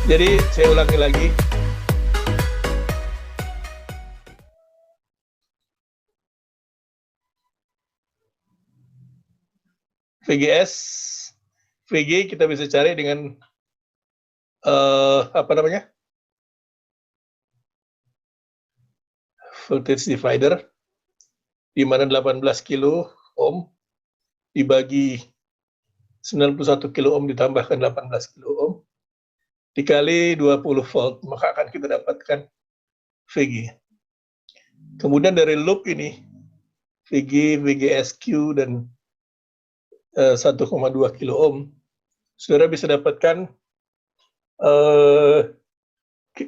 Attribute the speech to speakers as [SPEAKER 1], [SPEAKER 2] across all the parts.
[SPEAKER 1] Jadi saya ulangi lagi. VGS, VG kita bisa cari dengan apa namanya? Voltage divider, di mana 18 kilo ohm dibagi 91 kilo ohm ditambahkan 18 kilo ohm dikali 20 volt, maka akan kita dapatkan VG. Kemudian dari loop ini, VG, VGSQ, dan 1,2 kilo ohm, saudara bisa dapatkan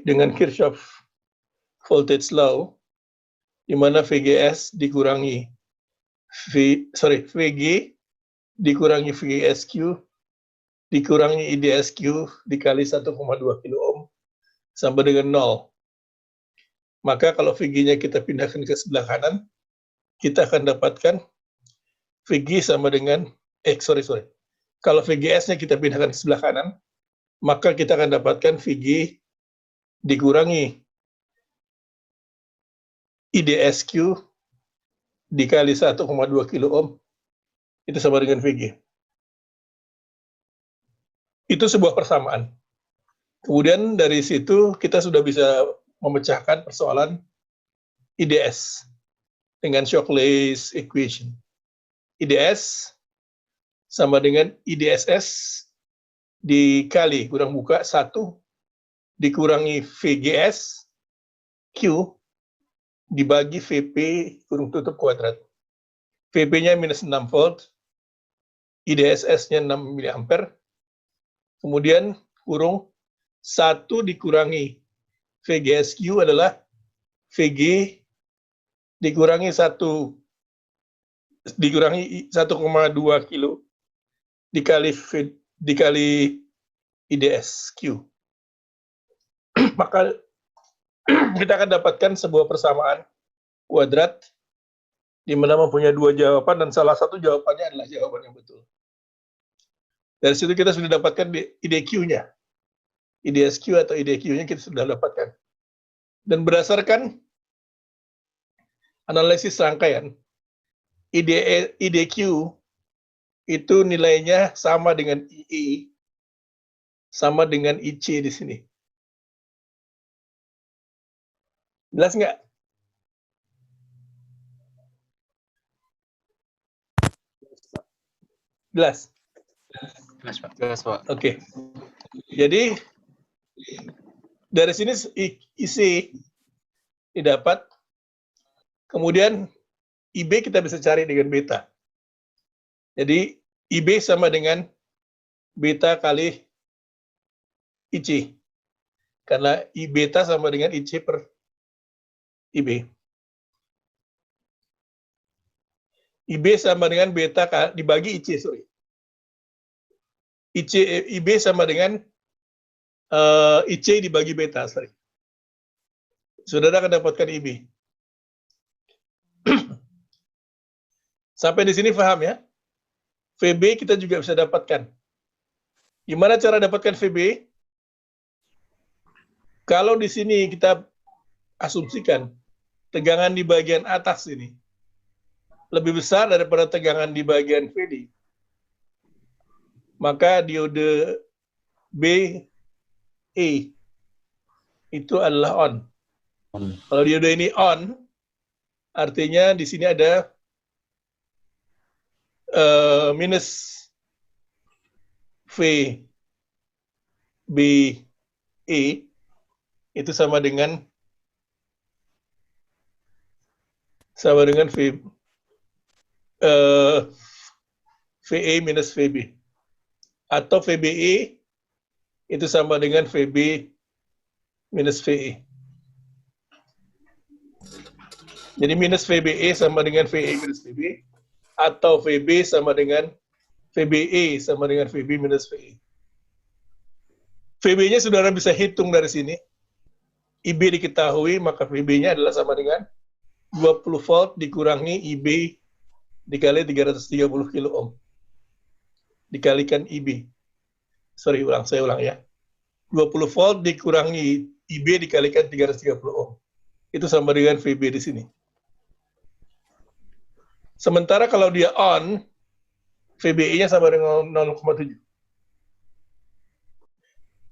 [SPEAKER 1] dengan Kirchhoff voltage law, di mana VGS dikurangi VG dikurangi VGSQ dikurangi IDSQ dikali 1,2 kilo ohm sama dengan 0. Maka kalau VG-nya kita pindahkan ke sebelah kanan, kita akan dapatkan VG sama dengan kalau VGS-nya kita pindahkan ke sebelah kanan, maka kita akan dapatkan VG dikurangi IDSQ dikali 1,2 kilo ohm, itu sama dengan VG. Itu sebuah persamaan. Kemudian dari situ kita sudah bisa memecahkan persoalan IDS dengan Shockley's equation. IDS sama dengan IDSS dikali kurang buka 1 dikurangi VGS Q dibagi VP kurung tutup kuadrat. VP-nya minus 6 volt, IDSS-nya 6 mA, kemudian kurung 1 dikurangi VGSQ adalah VG dikurangi 1 dikurangi 1,2 kilo dikali IDSQ. Maka kita akan dapatkan sebuah persamaan kuadrat di mana mempunyai 2 jawaban dan salah satu jawabannya adalah jawaban yang betul. Dari situ kita sudah dapatkan IDQ-nya. IDSQ atau IDQ-nya kita sudah dapatkan. Dan berdasarkan analisis rangkaian, IDQ itu nilainya sama dengan IE, sama dengan IC di sini. Jelas nggak? Jelas?
[SPEAKER 2] Jelas, Pak.
[SPEAKER 3] Jelas, Pak.
[SPEAKER 1] Oke. Jadi dari sini IC didapat, kemudian IB kita bisa cari dengan beta. Jadi IB sama dengan beta kali IC. Karena I beta sama dengan IC per IB. IB sama dengan beta dibagi IC, sorry. IB sama dengan IC dibagi beta, sorry. Saudara akan dapatkan IB. Sampai di sini paham ya? VB kita juga bisa dapatkan. Gimana cara dapatkan VB? Kalau di sini kita asumsikan tegangan di bagian atas ini lebih besar daripada tegangan di bagian VD, maka diode BE itu adalah on. Kalau diode ini on, artinya di sini ada minus VBE itu sama dengan VE minus VB, atau VBE itu sama dengan VB minus VE. Jadi minus VBE sama dengan VE minus VB, atau VB sama dengan VBE sama dengan VB minus VE. VB-nya saudara bisa hitung dari sini. IB diketahui, maka VB-nya adalah sama dengan 20 volt dikurangi IB dikali 330 kilo ohm. Dikalikan IB. Sorry, saya ulang ya. 20 volt dikurangi IB dikalikan 330 ohm. Itu sama dengan VB di sini. Sementara kalau dia on, VBE-nya sama dengan 0,7.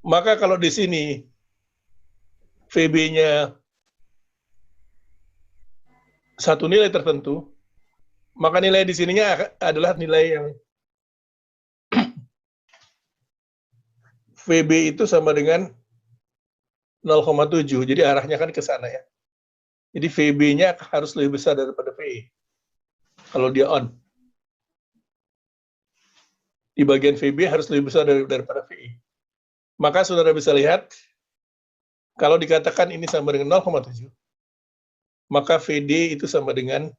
[SPEAKER 1] Maka kalau di sini VB-nya satu nilai tertentu, maka nilai di sininya adalah nilai yang VB itu sama dengan 0,7. Jadi arahnya kan ke sana ya. Jadi VB-nya harus lebih besar daripada VE. Kalau dia on. Di bagian VB harus lebih besar daripada VE. Maka saudara bisa lihat, kalau dikatakan ini sama dengan 0,7, maka VD itu sama dengan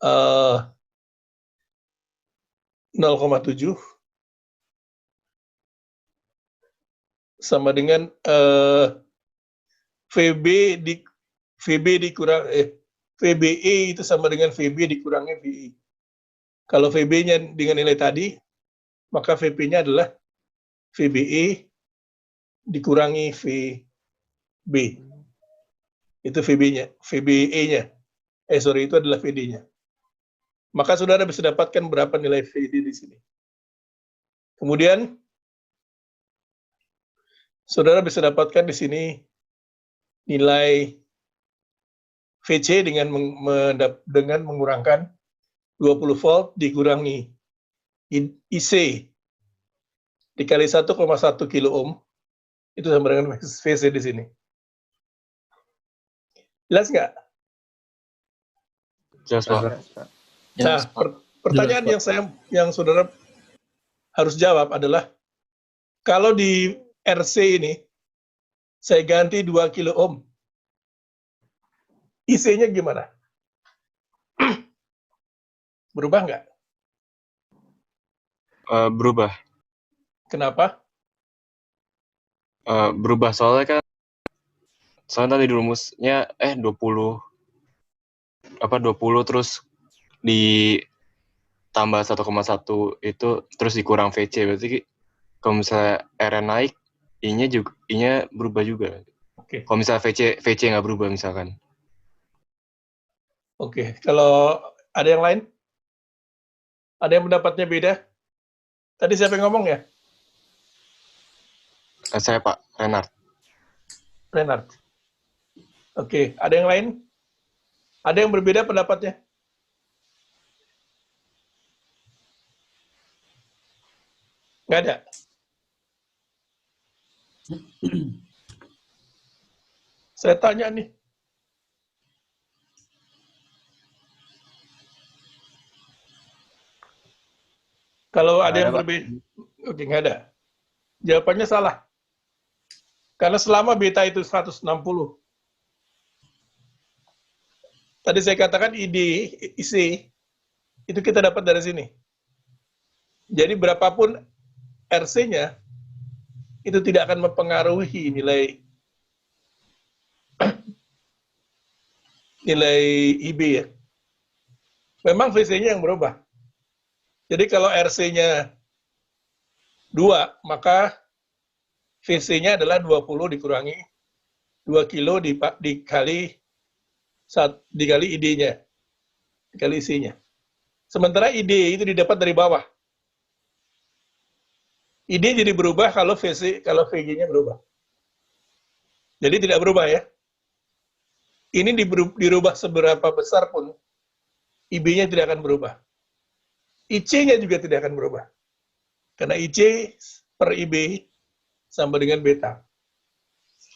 [SPEAKER 1] 0,7 sama dengan VBE itu sama dengan VB dikurangi VE. Kalau VB-nya dengan nilai tadi, maka VP-nya adalah VBE dikurangi VB. Itu VB-nya, VBE-nya. Itu adalah VD-nya. Maka saudara bisa dapatkan berapa nilai VD di sini. Kemudian, saudara bisa dapatkan di sini nilai VC dengan mengurangkan 20 volt dikurangi IC dikali 1,1 kilo ohm, itu sama dengan VC di sini. Jelas nggak?
[SPEAKER 2] Jelas, Pak.
[SPEAKER 1] Nah, pertanyaan yang saudara harus jawab adalah, kalau di RC ini saya ganti 2 kilo ohm, IC-nya gimana? Berubah nggak?
[SPEAKER 2] Berubah.
[SPEAKER 1] Kenapa?
[SPEAKER 2] Berubah soalnya tadi rumusnya 20 terus ditambah 1,1 itu terus dikurang VC, berarti kalau misalnya R naik, I-nya berubah juga.
[SPEAKER 1] Oke.
[SPEAKER 2] Kalau misalnya VC nggak berubah misalkan.
[SPEAKER 1] Oke, kalau ada yang lain? Ada yang pendapatnya beda? Tadi siapa yang ngomong ya?
[SPEAKER 2] Saya Pak Renard.
[SPEAKER 1] Oke, ada yang lain? Ada yang berbeda pendapatnya? Nggak ada? Saya tanya nih. Kalau ada yang berbeda, oke, nggak ada. Jawabannya salah. Karena selama beta itu 160, tadi saya katakan IC, itu kita dapat dari sini. Jadi berapapun RC-nya, itu tidak akan mempengaruhi nilai IB ya. Memang VC-nya yang berubah. Jadi kalau RC-nya 2, maka VC-nya adalah 20 dikurangi 2 kilo dikali ID-nya, dikali IC-nya. Sementara ID itu didapat dari bawah. ID jadi berubah kalau VG-nya berubah. Jadi tidak berubah ya. Ini dirubah seberapa besar pun, IB-nya tidak akan berubah. IC-nya juga tidak akan berubah. Karena IC per IB sama dengan beta.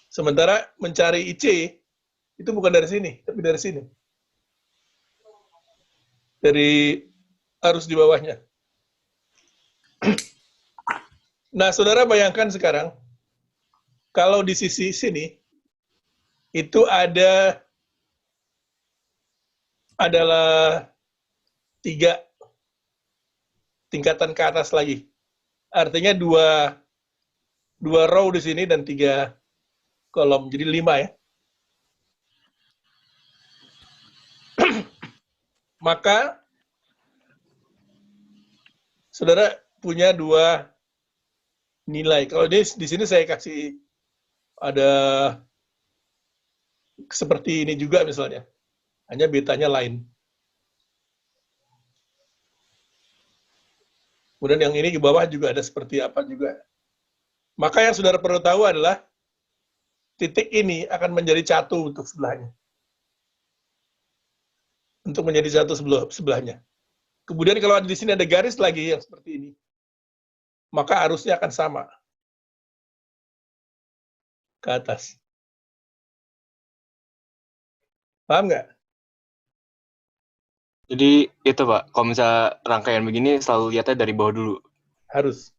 [SPEAKER 1] Sementara mencari IC, itu bukan dari sini, tapi dari sini. Dari arus di bawahnya. Nah, saudara bayangkan sekarang, kalau di sisi sini, itu adalah 3 tingkatan ke atas lagi. Artinya 2 row di sini dan 3 kolom, jadi 5 ya. Maka saudara punya 2 nilai. Kalau di sini saya kasih ada seperti ini juga misalnya, hanya betanya lain. Kemudian yang ini di bawah juga ada seperti apa juga. Maka yang saudara perlu tahu adalah titik ini akan menjadi catu untuk sebelahnya. Untuk menjadi catu sebelahnya. Kemudian kalau di sini ada garis lagi yang seperti ini, maka arusnya akan sama ke atas. Paham nggak?
[SPEAKER 2] Jadi itu Pak, kalau misalnya rangkaian begini selalu lihatnya dari bawah dulu.
[SPEAKER 1] Harus.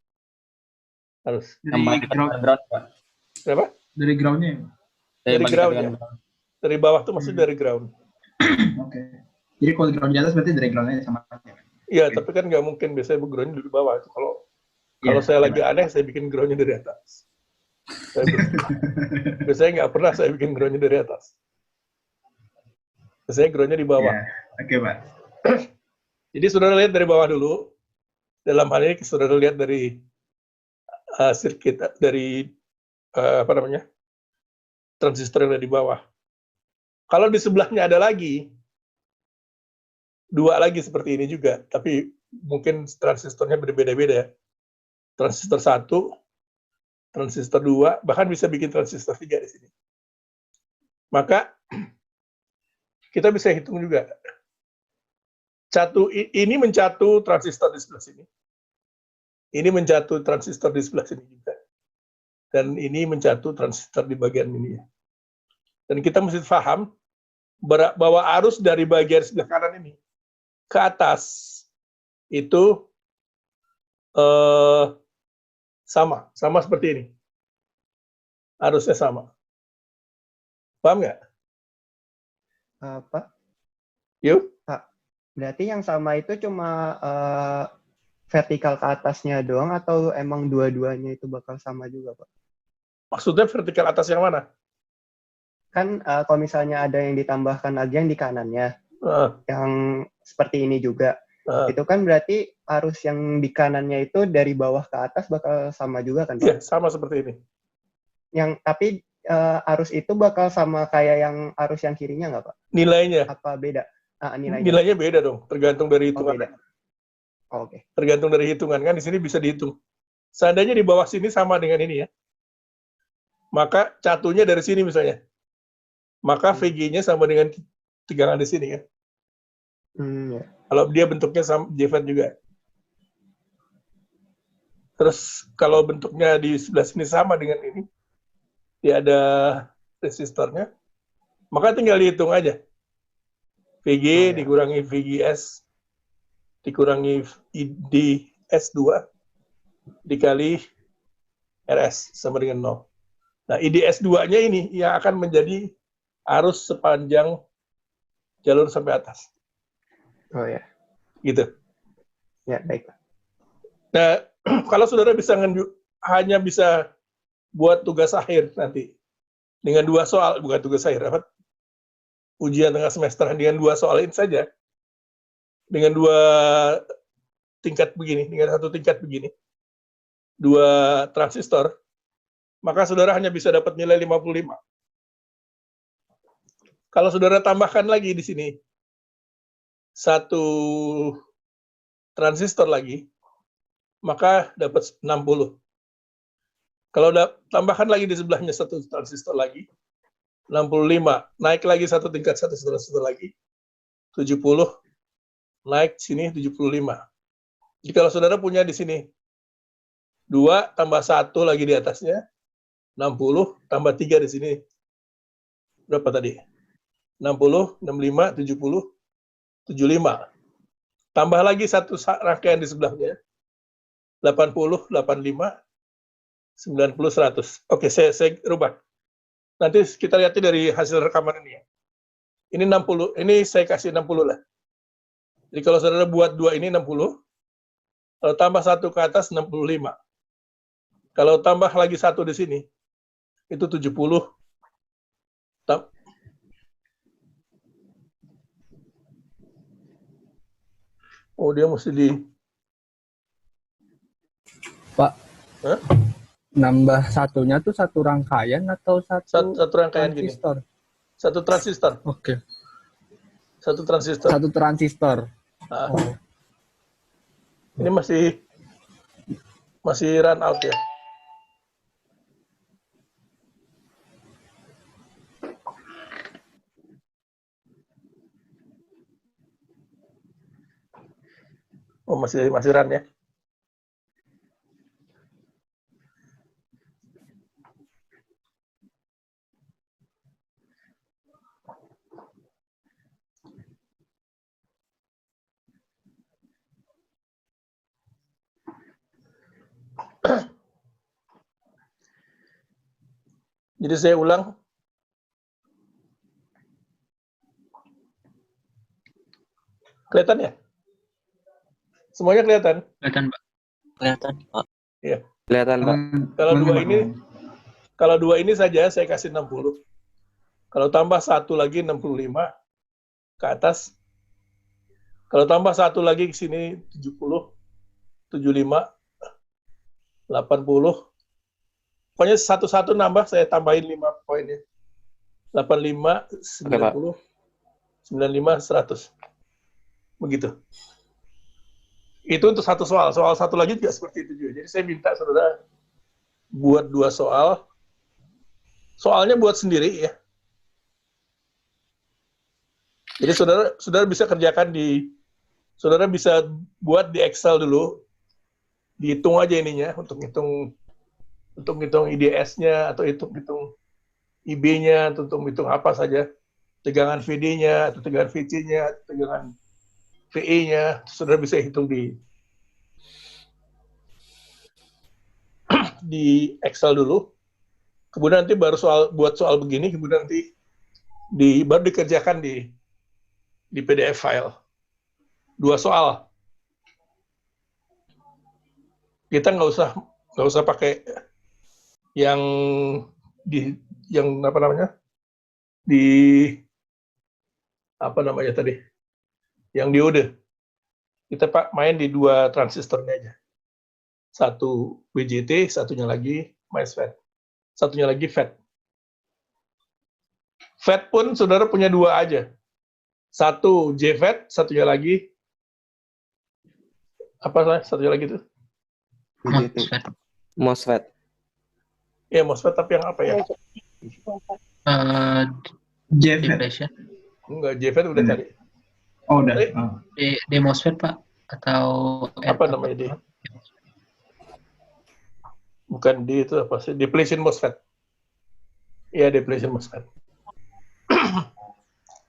[SPEAKER 3] Dari ground, Pak.
[SPEAKER 1] Berapa?
[SPEAKER 3] Dari groundnya ya, Pak?
[SPEAKER 1] Dari ground-nya. Dari bawah tuh maksudnya dari ground.
[SPEAKER 3] Oke. Jadi kalau ground di atas berarti dari groundnya sama aja.
[SPEAKER 1] Iya, tapi kan nggak mungkin biasanya ground di bawah. Kalau saya lagi aneh, saya bikin groundnya dari atas. Biasanya nggak pernah saya bikin groundnya dari atas. Biasanya groundnya di bawah.
[SPEAKER 3] Oke, Pak.
[SPEAKER 1] Jadi saudara lihat dari bawah dulu. Dalam hal ini saudara lihat dari sirkuit, dari transistor yang ada di bawah. Kalau di sebelahnya ada lagi, dua lagi seperti ini juga, tapi mungkin transistornya berbeda-beda. Transistor 1, transistor 2, bahkan bisa bikin transistor 3 di sini. Maka kita bisa hitung juga. Ini mencatu transistor di sebelah sini. Ini mencatu transistor di sebelah sini juga. Dan ini mencatu transistor di bagian ini. Dan kita mesti paham bahwa arus dari bagian sebelah kanan ini ke atas itu sama seperti ini. Arusnya sama. Paham nggak?
[SPEAKER 4] Pak,
[SPEAKER 1] Yuk.
[SPEAKER 4] Pak, berarti yang sama itu cuma vertikal ke atasnya doang atau emang dua-duanya itu bakal sama juga, Pak?
[SPEAKER 1] Maksudnya vertikal atas yang mana?
[SPEAKER 4] Kan kalau misalnya ada yang ditambahkan lagi yang di kanannya, yang seperti ini juga, itu kan berarti arus yang di kanannya itu dari bawah ke atas bakal sama juga kan, Pak?
[SPEAKER 1] Iya, sama seperti ini.
[SPEAKER 4] Tapi arus itu bakal sama kayak yang arus yang kirinya nggak, Pak?
[SPEAKER 1] Nilainya?
[SPEAKER 4] Apa beda?
[SPEAKER 1] Nilainya beda dong, tergantung dari hitungan.
[SPEAKER 4] Beda. Oke.
[SPEAKER 1] Tergantung dari hitungan, kan di sini bisa dihitung. Seandainya di bawah sini sama dengan ini ya, maka catunya dari sini misalnya, maka VG-nya sama dengan tegangan di sini kan.
[SPEAKER 4] Ya.
[SPEAKER 1] Kalau dia bentuknya sama JFET juga. Terus kalau bentuknya di sebelah sini sama dengan ini, dia ada resistornya, maka tinggal dihitung aja. VG dikurangi VGS, dikurangi IDS2, dikali RS sama dengan 0. Nah, IDS2-nya ini yang akan menjadi arus sepanjang jalur sampai atas.
[SPEAKER 4] Oh ya.
[SPEAKER 1] Gitu.
[SPEAKER 4] Ya, baik.
[SPEAKER 1] Nah, kalau saudara hanya bisa buat tugas akhir nanti dengan 2 soal, bukan tugas akhir, ujian tengah semester dengan 2 soal ini saja, dengan 2 tingkat begini, dengan 1 tingkat begini, 2 transistor, maka saudara hanya bisa dapat nilai 55. Kalau saudara tambahkan lagi di sini 1 transistor lagi, maka dapat 60. Kalau tambahkan lagi di sebelahnya 1 transistor lagi, 65. Naik lagi 1 tingkat, 1 transistor lagi, 70. Naik sini 75. Jadi kalau saudara punya di sini 2 tambah 1 lagi di atasnya, 60, tambah 3 di sini. Berapa tadi? 60, 65, 70, 75. Tambah lagi 1 rangkaian di sebelahnya. 80, 85, 90, 100. Oke, saya rubah. Nanti kita lihat dari hasil rekaman ini ya. Ini 60, ini saya kasih 60 lah. Jadi kalau saudara buat 2 ini 60, kalau tambah 1 ke atas 65. Kalau tambah lagi 1 di sini, itu 70. Oh, dia mesti di...
[SPEAKER 5] Pak.
[SPEAKER 1] Hah?
[SPEAKER 5] Nambah satunya tuh satu rangkaian atau
[SPEAKER 1] Satu rangkaian gini.
[SPEAKER 5] transistor?
[SPEAKER 1] Satu transistor.
[SPEAKER 5] Oke.
[SPEAKER 1] Satu transistor.
[SPEAKER 5] Satu transistor.
[SPEAKER 1] Nah,
[SPEAKER 5] Oh.
[SPEAKER 1] ini masih run out ya. Oh, masih run ya. Jadi saya ulang. Kelihatan ya? Semuanya kelihatan?
[SPEAKER 6] Kelihatan, Pak. Kelihatan, Pak.
[SPEAKER 1] Iya.
[SPEAKER 2] Kelihatan, Pak.
[SPEAKER 1] Kalau dua ini saja saya kasih 60. Kalau tambah satu lagi 65 ke atas. Kalau tambah satu lagi ke sini 70, 75, 80. Pokoknya satu-satu nambah, saya tambahin 5 poinnya. 85, 90, 95, 100. Begitu. Itu untuk satu soal. Soal satu lagi juga seperti itu juga. Jadi saya minta saudara buat 2 soal. Soalnya buat sendiri ya. Jadi saudara bisa kerjakan saudara bisa buat di Excel dulu. Dihitung aja ininya untuk hitung IDS-nya atau hitung IB-nya, atau hitung apa saja, tegangan VD-nya, atau tegangan VC-nya, atau tegangan VE-nya, saudara bisa hitung di Excel dulu. Kemudian nanti baru buat soal begini, kemudian nanti baru dikerjakan di PDF file. 2 soal. Kita nggak usah pakai yang yang diode. Kita main di 2 transistornya aja. Satu BJT, satunya lagi MOSFET. Satunya lagi FET. FET pun saudara punya 2 aja. Satu JFET, satunya lagi satunya lagi itu?
[SPEAKER 2] MOSFET.
[SPEAKER 1] Ya, MOSFET, tapi yang apa ya?
[SPEAKER 6] JFET.
[SPEAKER 1] Enggak, JFET udah tadi.
[SPEAKER 3] Oh, udah.
[SPEAKER 6] Di MOSFET, Pak? Atau
[SPEAKER 1] apa namanya dia? Bukan di itu apa sih? Depletion MOSFET. Iya, depletion MOSFET.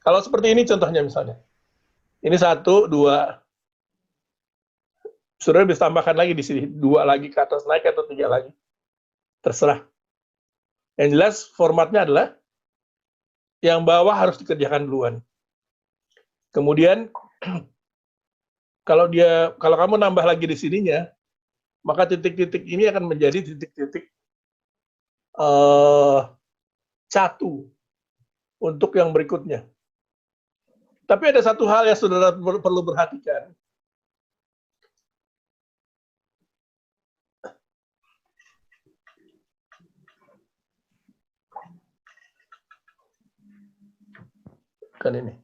[SPEAKER 1] Kalau seperti ini contohnya misalnya. Ini 1, 2. Saudara bisa tambahkan lagi di sini. 2 lagi ke atas naik atau 3 lagi. Terserah. Yang jelas formatnya adalah yang bawah harus dikerjakan duluan. Kemudian kalau kamu nambah lagi di sininya, maka titik-titik ini akan menjadi titik-titik catu untuk yang berikutnya. Tapi ada satu hal yang saudara perlu perhatikan. Kan ini.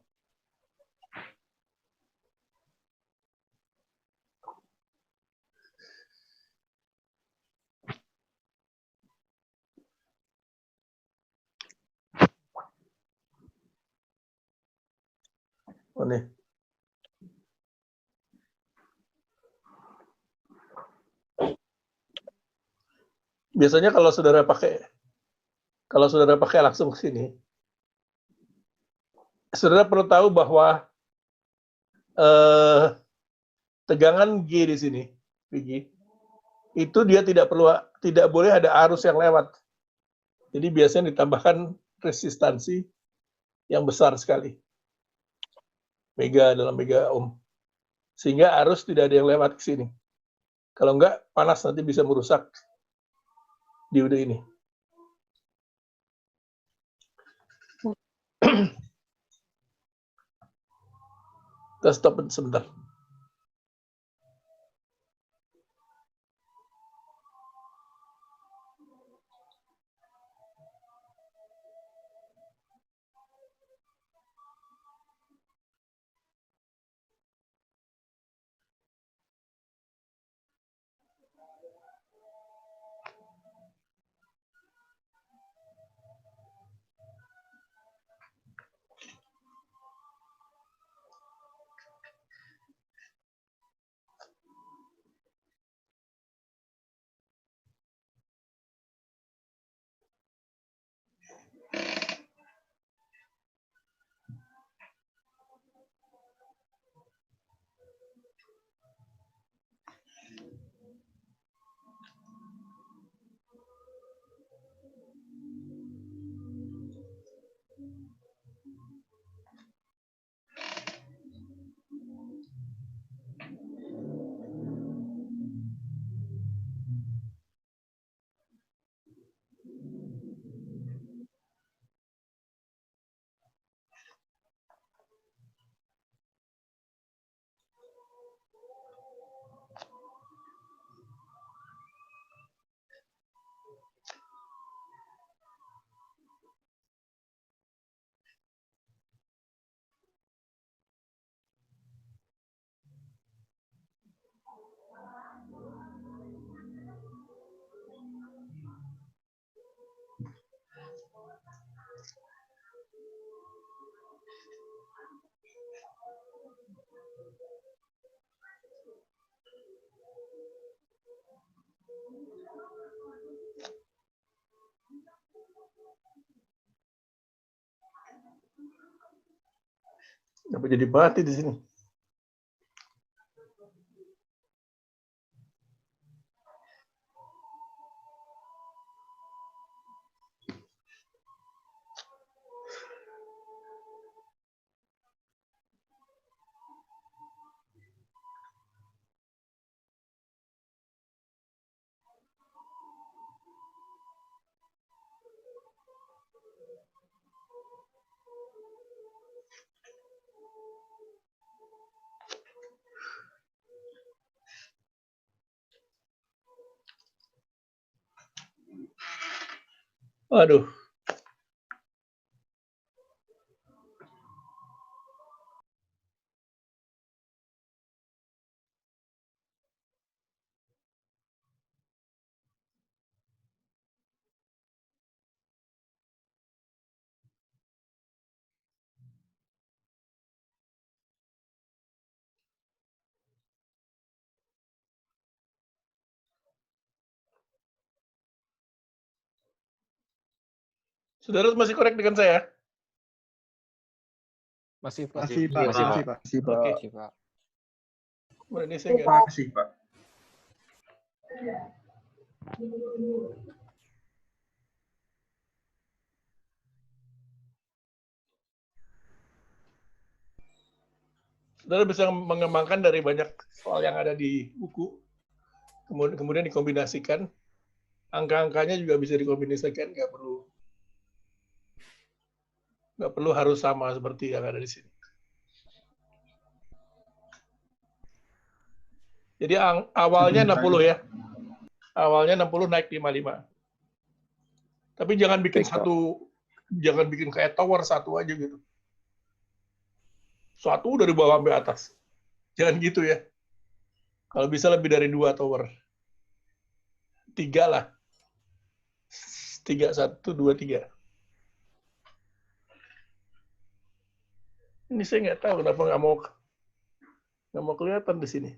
[SPEAKER 1] Oh, nih. Biasanya kalau saudara pakai langsung ke sini, saudara perlu tahu bahwa tegangan G di sini, G, itu dia tidak boleh ada arus yang lewat. Jadi biasanya ditambahkan resistansi yang besar sekali, dalam mega ohm, sehingga arus tidak ada yang lewat ke sini. Kalau enggak, panas nanti bisa merusak diode ini. Kita stop sebentar. Apa jadi mati di sini? Aduh. Saudara masih korek dengan saya?
[SPEAKER 5] Masih, Pak.
[SPEAKER 3] Masih, Pak.
[SPEAKER 2] Masih, Pak.
[SPEAKER 3] Masih, Pak.
[SPEAKER 1] Oke.
[SPEAKER 5] Masih, Pak.
[SPEAKER 1] Ini saya nggak.
[SPEAKER 3] Masih, Pak.
[SPEAKER 1] Saudara bisa mengembangkan dari banyak soal yang ada di buku, kemudian dikombinasikan. Angka-angkanya juga bisa dikombinasikan, nggak perlu harus sama seperti yang ada di sini. Jadi awalnya 60 ya. Awalnya 60 naik 55. Tapi jangan bikin jangan bikin kayak tower satu aja gitu. Satu dari bawah sampai atas. Jangan gitu ya. Kalau bisa lebih dari 2 tower. 3 lah. 3, 1, 2, 3. Ini saya nggak tahu kenapa nggak mau kelihatan di sini.